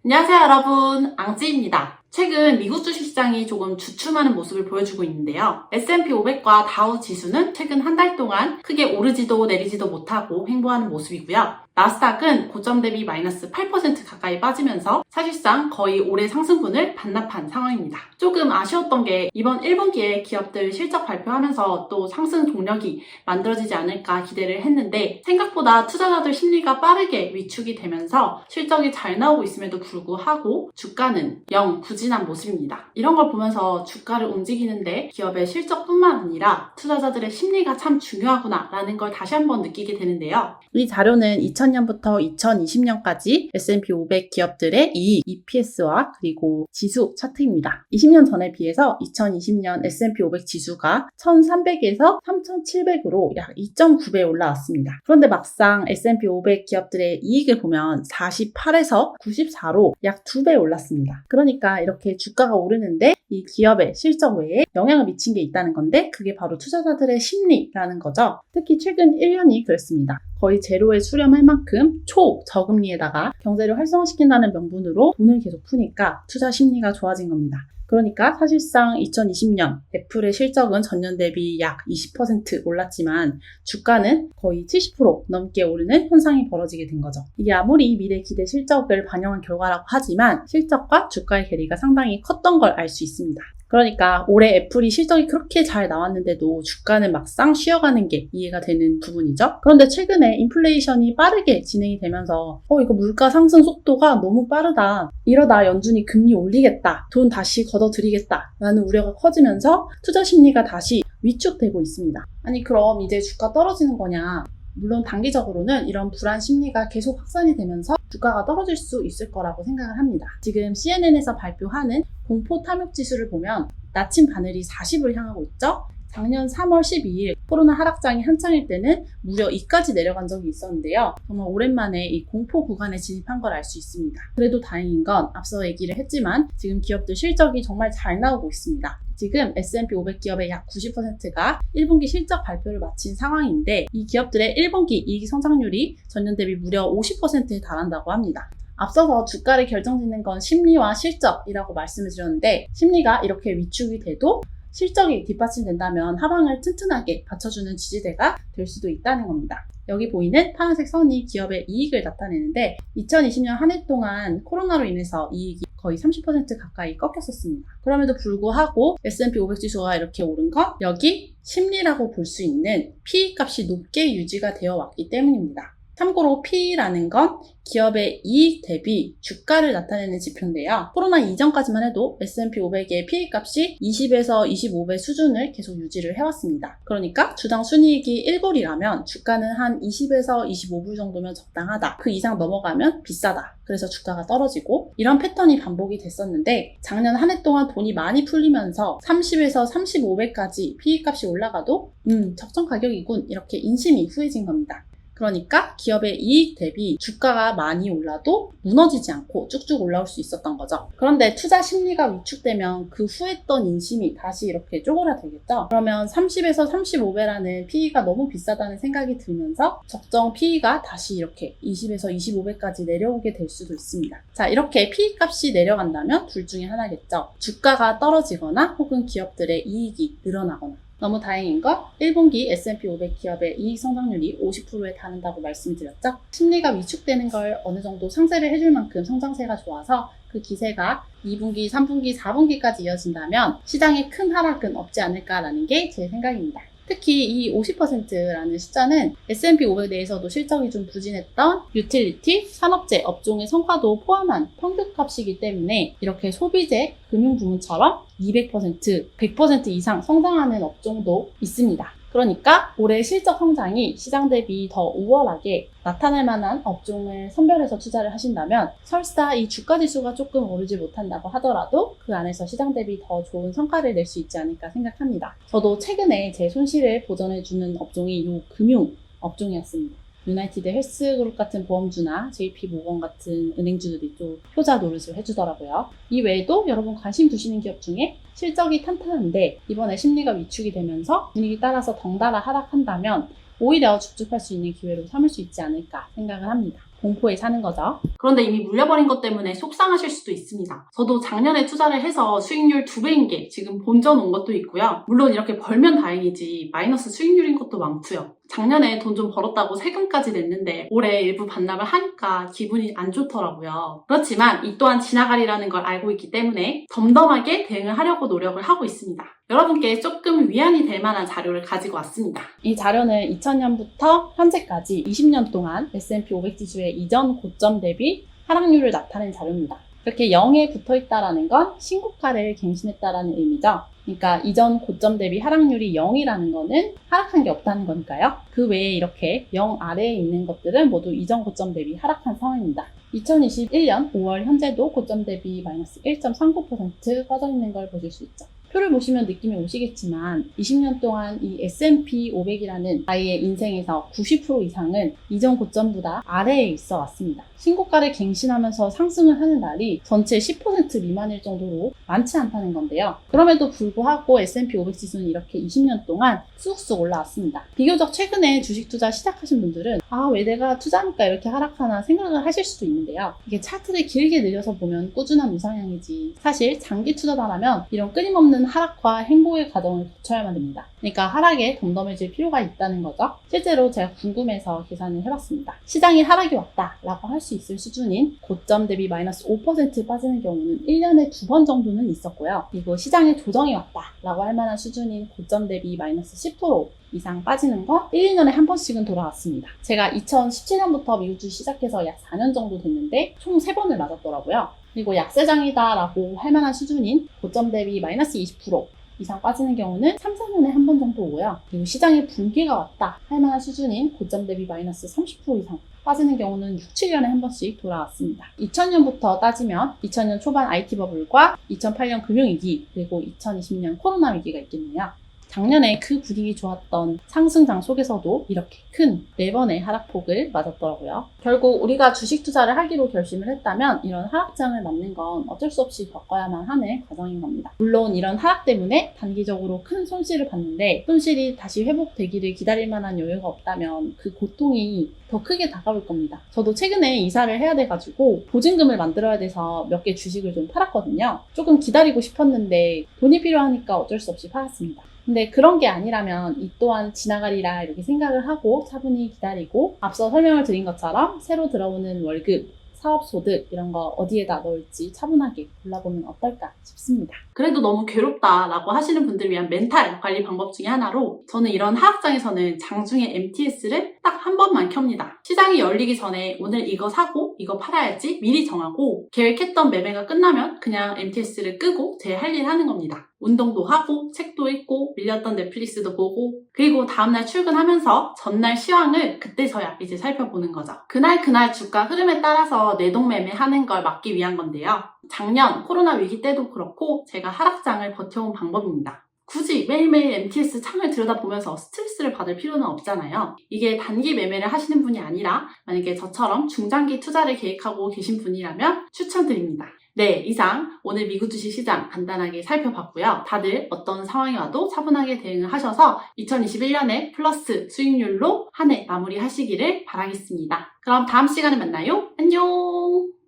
안녕하세요 여러분, 앙찌입니다. 최근 미국 주식시장이 조금 주춤하는 모습을 보여주고 있는데요. S&P 500과 다우 지수는 최근 한 달 동안 크게 오르지도 내리지도 못하고 횡보하는 모습이고요. 나스닥은 고점 대비 마이너스 8% 가까이 빠지면서 사실상 거의 올해 상승분을 반납한 상황입니다. 조금 아쉬웠던 게 이번 1분기에 기업들 실적 발표하면서 또 상승 동력이 만들어지지 않을까 기대를 했는데 생각보다 투자자들 심리가 빠르게 위축이 되면서 실적이 잘 나오고 있음에도 불구하고 주가는 영 부진한 모습입니다. 이런 걸 보면서 주가를 움직이는데 기업의 실적뿐만 아니라 투자자들의 심리가 참 중요하구나 라는 걸 다시 한번 느끼게 되는데요. 이 자료는 2000년부터 2020년까지 S&P 500 기업들의 이익, EPS와 그리고 지수 차트입니다. 20년 전에 비해서 2020년 S&P 500 지수가 1300에서 3700으로 약 2.9배 올라왔습니다. 그런데 막상 S&P 500 기업들의 이익을 보면 48에서 94로 약 2배 올랐습니다. 그러니까 이렇게 주가가 오르는데 이 기업의 실적 외에 영향을 미친 게 있다는 건데 그게 바로 투자자들의 심리라는 거죠. 특히 최근 1년이 그랬습니다. 거의 제로에 수렴할 만큼 초저금리에다가 경제를 활성화시킨다는 명분으로 돈을 계속 푸니까 투자 심리가 좋아진 겁니다. 그러니까 사실상 2020년 애플의 실적은 전년 대비 약 20% 올랐지만 주가는 거의 70% 넘게 오르는 현상이 벌어지게 된 거죠. 이게 아무리 미래 기대 실적을 반영한 결과라고 하지만 실적과 주가의 괴리가 상당히 컸던 걸 알 수 있습니다. 그러니까 올해 애플이 실적이 그렇게 잘 나왔는데도 주가는 막상 쉬어가는 게 이해가 되는 부분이죠. 그런데 최근에 인플레이션이 빠르게 진행이 되면서 이거 물가 상승 속도가 너무 빠르다. 이러다 연준이 금리 올리겠다. 돈 다시 걷어들이겠다. 라는 우려가 커지면서 투자 심리가 다시 위축되고 있습니다. 아니 그럼 이제 주가 떨어지는 거냐? 물론 단기적으로는 이런 불안 심리가 계속 확산이 되면서 주가가 떨어질 수 있을 거라고 생각을 합니다. 지금 CNN에서 발표하는 공포 탐욕 지수를 보면 나침 바늘이 40을 향하고 있죠. 작년 3월 12일 코로나 하락장이 한창일 때는 무려 2까지 내려간 적이 있었는데요. 정말 오랜만에 이 공포 구간에 진입한 걸 알 수 있습니다. 그래도 다행인 건 앞서 얘기를 했지만 지금 기업들 실적이 정말 잘 나오고 있습니다. 지금 S&P 500 기업의 약 90%가 1분기 실적 발표를 마친 상황인데 이 기업들의 1분기 이익 성장률이 전년 대비 무려 50%에 달한다고 합니다. 앞서서 주가를 결정짓는 건 심리와 실적이라고 말씀을 드렸는데 심리가 이렇게 위축이 돼도 실적이 뒷받침된다면 하방을 튼튼하게 받쳐주는 지지대가 될 수도 있다는 겁니다. 여기 보이는 파란색 선이 기업의 이익을 나타내는데 2020년 한 해 동안 코로나로 인해서 이익이 거의 30% 가까이 꺾였었습니다. 그럼에도 불구하고 S&P 500 지수가 이렇게 오른 건 여기 심리라고 볼 수 있는 PE 값이 높게 유지가 되어 왔기 때문입니다. 참고로 PE라는 건 기업의 이익 대비 주가를 나타내는 지표인데요. 코로나 이전까지만 해도 S&P 500의 PE 값이 20에서 25배 수준을 계속 유지를 해왔습니다. 그러니까 주당 순이익이 1불이라면 주가는 한 20에서 25불 정도면 적당하다. 그 이상 넘어가면 비싸다. 그래서 주가가 떨어지고 이런 패턴이 반복이 됐었는데 작년 한 해 동안 돈이 많이 풀리면서 30에서 35배까지 PE 값이 올라가도 적정 가격이군 이렇게 인심이 후해진 겁니다. 그러니까 기업의 이익 대비 주가가 많이 올라도 무너지지 않고 쭉쭉 올라올 수 있었던 거죠. 그런데 투자 심리가 위축되면 그 후했던 인심이 다시 이렇게 쪼그라들겠죠. 그러면 30에서 35배라는 PE가 너무 비싸다는 생각이 들면서 적정 PE가 다시 이렇게 20에서 25배까지 내려오게 될 수도 있습니다. 자, 이렇게 PE 값이 내려간다면 둘 중에 하나겠죠. 주가가 떨어지거나 혹은 기업들의 이익이 늘어나거나. 너무 다행인 건 1분기 S&P 500 기업의 이익 성장률이 50%에 달한다고 말씀드렸죠. 심리가 위축되는 걸 어느 정도 상쇄를 해줄 만큼 성장세가 좋아서 그 기세가 2분기, 3분기, 4분기까지 이어진다면 시장에 큰 하락은 없지 않을까라는 게 제 생각입니다. 특히 이 50%라는 숫자는 S&P 500 내에서도 실적이 좀 부진했던 유틸리티, 산업재 업종의 성과도 포함한 평균값이기 때문에 이렇게 소비재, 금융 부문처럼 200%, 100% 이상 성장하는 업종도 있습니다. 그러니까 올해 실적 성장이 시장 대비 더 우월하게 나타날 만한 업종을 선별해서 투자를 하신다면 설사 이 주가 지수가 조금 오르지 못한다고 하더라도 그 안에서 시장 대비 더 좋은 성과를 낼 수 있지 않을까 생각합니다. 저도 최근에 제 손실을 보전해주는 업종이 이 금융 업종이었습니다. 유나이티드 헬스그룹 같은 보험주나 JP모건 같은 은행주들이 또 효자 노릇을 해주더라고요. 이 외에도 여러분 관심 두시는 기업 중에 실적이 탄탄한데 이번에 심리가 위축이 되면서 분위기 따라서 덩달아 하락한다면 오히려 줍줍할 수 있는 기회로 삼을 수 있지 않을까 생각을 합니다. 공포에 사는 거죠. 그런데 이미 물려버린 것 때문에 속상하실 수도 있습니다. 저도 작년에 투자를 해서 수익률 2배인 게 지금 본전 온 것도 있고요. 물론 이렇게 벌면 다행이지 마이너스 수익률인 것도 많고요. 작년에 돈 좀 벌었다고 세금까지 냈는데 올해 일부 반납을 하니까 기분이 안 좋더라고요. 그렇지만 이 또한 지나가리라는 걸 알고 있기 때문에 덤덤하게 대응을 하려고 노력을 하고 있습니다. 여러분께 조금 위안이 될 만한 자료를 가지고 왔습니다. 이 자료는 2000년부터 현재까지 20년 동안 S&P 500 지수의 이전 고점 대비 하락률을 나타낸 자료입니다. 이렇게 0에 붙어있다는 건 신고가를 갱신했다는 의미죠. 그러니까 이전 고점 대비 하락률이 0이라는 거는 하락한 게 없다는 거니까요. 그 외에 이렇게 0 아래에 있는 것들은 모두 이전 고점 대비 하락한 상황입니다. 2021년 5월 현재도 고점 대비 마이너스 1.39% 빠져 있는 걸 보실 수 있죠. 표를 보시면 느낌이 오시겠지만 20년 동안 이 S&P 500이라는 아이의 인생에서 90% 이상은 이전 고점보다 아래에 있어 왔습니다. 신고가를 갱신하면서 상승을 하는 날이 전체 10% 미만일 정도로 많지 않다는 건데요. 그럼에도 불구하고 S&P 500 지수는 이렇게 20년 동안 쑥쑥 올라왔습니다. 비교적 최근에 주식 투자 시작하신 분들은 왜 내가 투자하니까 이렇게 하락하나 생각을 하실 수도 있는데요. 이게 차트를 길게 늘려서 보면 꾸준한 우상향이지 사실 장기 투자자라면 이런 끊임없는 하락과 행보의 과정을 거쳐야만 됩니다. 그러니까 하락에 덤덤해질 필요가 있다는 거죠. 실제로 제가 궁금해서 계산을 해봤습니다. 시장이 하락이 왔다라고 할 수 있을 수준인 고점 대비 마이너스 5% 빠지는 경우는 1년에 2번 정도는 있었고요. 그리고 시장에 조정이 왔다라고 할 만한 수준인 고점 대비 마이너스 10% 이상 빠지는 거 1, 2년에 한 번씩은 돌아왔습니다. 제가 2017년부터 미국 주식 시작해서 약 4년 정도 됐는데 총 3번을 맞았더라고요. 그리고 약세장이다라고 할 만한 수준인 고점 대비 마이너스 20% 이상 빠지는 경우는 3, 4년에 한 번 정도 오고요. 그리고 시장에 붕괴가 왔다 할 만한 수준인 고점 대비 마이너스 30% 이상 빠지는 경우는 6, 7년에 한 번씩 돌아왔습니다. 2000년부터 따지면 2000년 초반 IT 버블과 2008년 금융위기 그리고 2020년 코로나 위기가 있겠네요. 작년에 그 분위기 좋았던 상승장 속에서도 이렇게 큰 4번의 하락폭을 맞았더라고요. 결국 우리가 주식 투자를 하기로 결심을 했다면 이런 하락장을 맞는 건 어쩔 수 없이 겪어야만 하는 과정인 겁니다. 물론 이런 하락 때문에 단기적으로 큰 손실을 봤는데 손실이 다시 회복되기를 기다릴 만한 여유가 없다면 그 고통이 더 크게 다가올 겁니다. 저도 최근에 이사를 해야 돼가지고 보증금을 만들어야 돼서 몇 개 주식을 좀 팔았거든요. 조금 기다리고 싶었는데 돈이 필요하니까 어쩔 수 없이 팔았습니다. 근데 그런 게 아니라면 이 또한 지나가리라 이렇게 생각을 하고 차분히 기다리고 앞서 설명을 드린 것처럼 새로 들어오는 월급, 사업소득 이런 거 어디에다 넣을지 차분하게 골라보면 어떨까 싶습니다. 그래도 너무 괴롭다라고 하시는 분들을 위한 멘탈 관리 방법 중에 하나로 저는 이런 하락장에서는 장중에 MTS를 딱 한 번만 켭니다. 시장이 열리기 전에 오늘 이거 사고 이거 팔아야지 미리 정하고 계획했던 매매가 끝나면 그냥 MTS를 끄고 제 할 일 하는 겁니다. 운동도 하고 책도 읽고 밀렸던 넷플릭스도 보고 그리고 다음날 출근하면서 전날 시황을 그때서야 이제 살펴보는 거죠. 그날 주가 흐름에 따라서 내동매매하는 걸 막기 위한 건데요. 작년 코로나 위기 때도 그렇고 제가 하락장을 버텨온 방법입니다. 굳이 매일매일 MTS 창을 들여다보면서 스트레스를 받을 필요는 없잖아요. 이게 단기 매매를 하시는 분이 아니라 만약에 저처럼 중장기 투자를 계획하고 계신 분이라면 추천드립니다. 네, 이상 오늘 미국 주식 시장 간단하게 살펴봤고요. 다들 어떤 상황이 와도 차분하게 대응을 하셔서 2021년에 플러스 수익률로 한 해 마무리하시기를 바라겠습니다. 그럼 다음 시간에 만나요. 안녕!